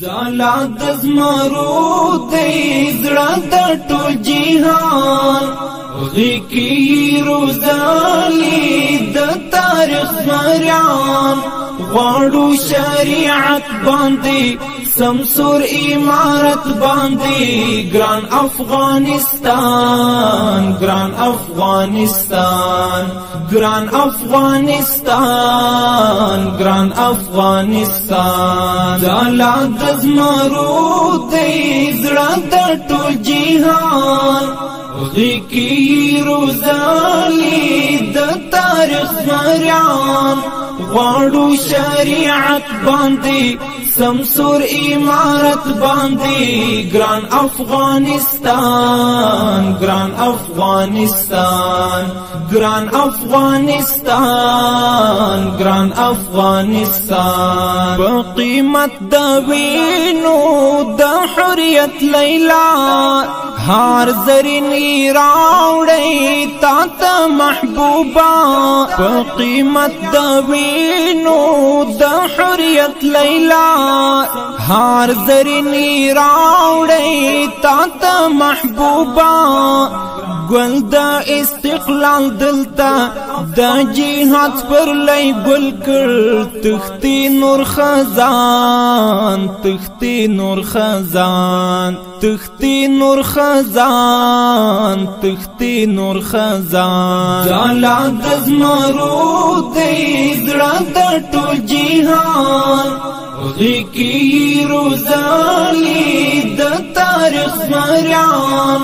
ځالا د زمرو دی زړه د ټول جهان غیکی روزالی د تاریخ مریان غواړو شریعت باندې سمسور امارت باندې ګران افغانستان ګران افغانستان ګران افغانستان ګران افغانستان ځالا د زمرو دی زړه د ټول جهان غیکی روزالی د تاریخ مریان غواړو شریعت باندې سمسور امارت باندې ګران افغانستان ګران افغانستان ګران افغانستان ګران افغانستان په قیمت د وینو د حریت لیلا هار زرینی راوړی تا ته محبوبا په قیمت د وینو د حریت لیلا هار زرینی راوړی تا ته محبوبا گل دا استقلال دلتا دا جهاد پر لئی گل کر تختی نور خزان تختی نور خزان تختی نور خزان تختی نور خزان ځالا د زمرو دی زړه د ټول جهان غیکی روزالی د تاریخ مریان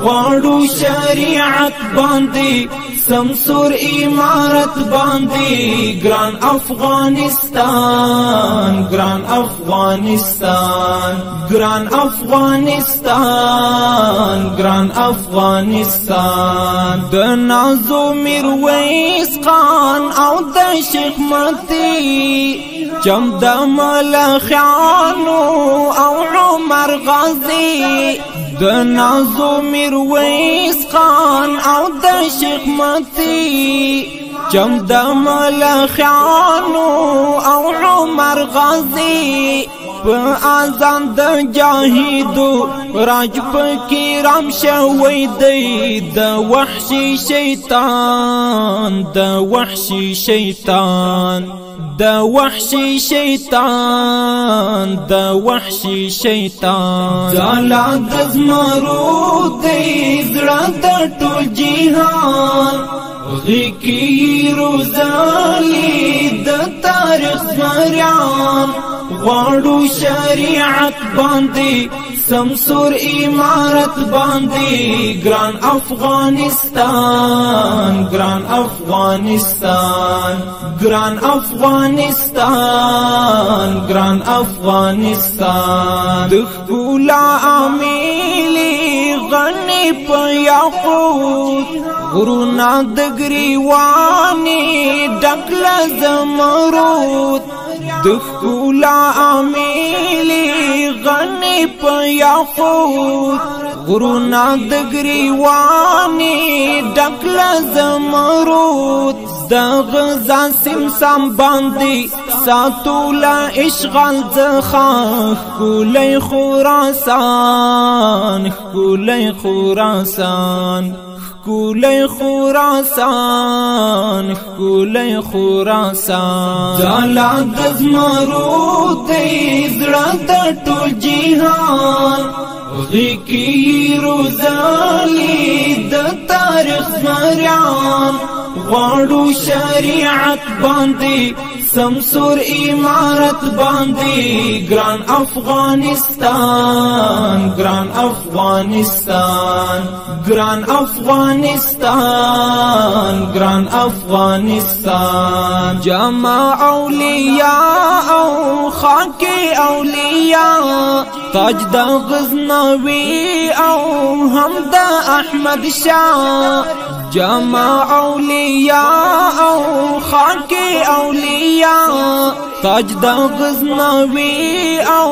غواړو شریعت باندې سمسور امارت باندې ګران افغانستان ګران افغانستان ګران افغانستان ګران افغانستان د نازو میرویس خان او د شیخ متی جم د ملخیانو او عمر غازی د نازو میرویس خان او د شیخ متی جم د ملخیانو او عمر غازی په اذان د جاهدو راج پکې رام شوی دی د وحشي شیطان د وحشي شیطان د وحشي شیطان د وحشي شیطان ځالا د زمرو دی زړه د ټول جهان غیکی روزالی د تاریخ مریان غواړو شریعت باندې سمسور امارت باندې ګران افغانستان ګران افغانستان ګران افغانستان ګران افغانستان د ښکلا امیلی غنی په یاقوت غرونا د ګریوانې ډک له زمرود د ښکلا امیلی غنی په یاقوت غرونا د ګریوانې ډک له زمرود د غزا سمسام باندې ساتولا اشغال ځخه ښکلی خراسان ښکلی خراسان ښکلی خراسان ښکلی خراسان ځالا د زمرو دی زړه د ټول جهان غیکی روزالی د تاریخ مریان غواړو شریعت باندې سمسور امارت باندې ګران افغانستان ګران افغانستان ګران افغانستان ګران افغانستان جمع اولیاء او خاک اولیاء تاج د غزنوی او هم د احمد شاه جمع اولیاء او خاک اولیاء تاج د غزنوی او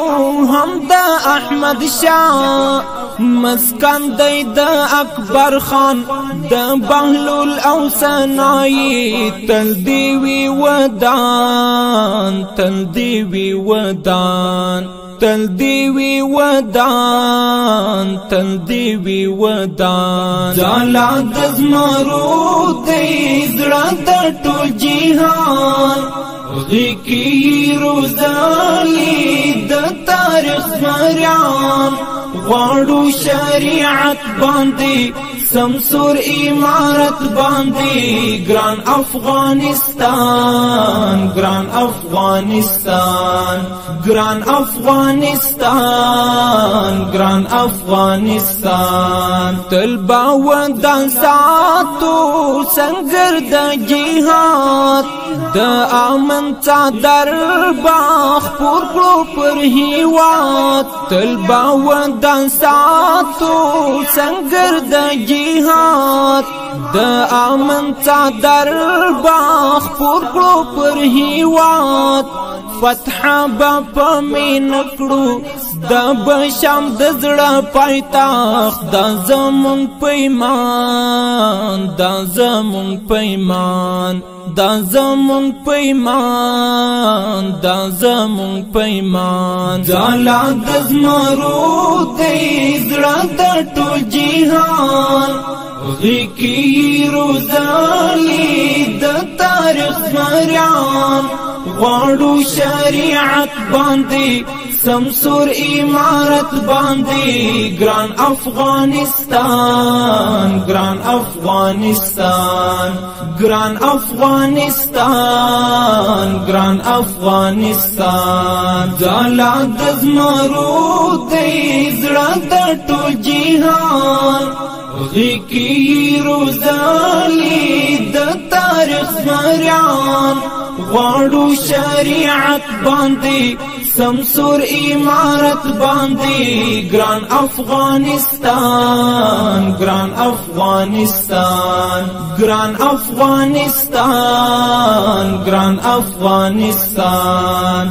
هم د احمد شاه مسکن دی د اکبر خان د بهلول او سنایی تل دی وی ودان تل دی وی ودان تل دی وی ودان تل دی وی ودان زالا د زمرو دی زړه د ټول جهان غی کی روزالی د تاریخ مریان غواړو شریعت باندې سمسور امارت باندې ګران افغانستان ګران افغانستان ګران افغانستان ګران افغانستان تل باوندان ساتو سنگر د جهاد د امن څادر باغ پور کړو پر هیواد تل باوندان ساتو سنگر د جهاد د امن څادر باغ پور کړو پر هیواد فتح په مين کړو د بشام د زړه پایتاخت د زمون پیمان د زمون پیمان د زمون پیمان د زمون پیمان زالا د زمرو دی زړه د ټول جهان غی کی روزالی د تاریخ مریان غواړو شریعت باندې سمسور امارت باندې ګران افغانستان ګران افغانستان ګران افغانستان ګران افغانستان زالا د زمرو دی زړه د ټول جهان غی کی روزالی د تاریخ مریان غواړو شریعت باندې سمسور امارت باندې ګران افغانستان ګران افغانستان ګران افغانستان ګران افغانستان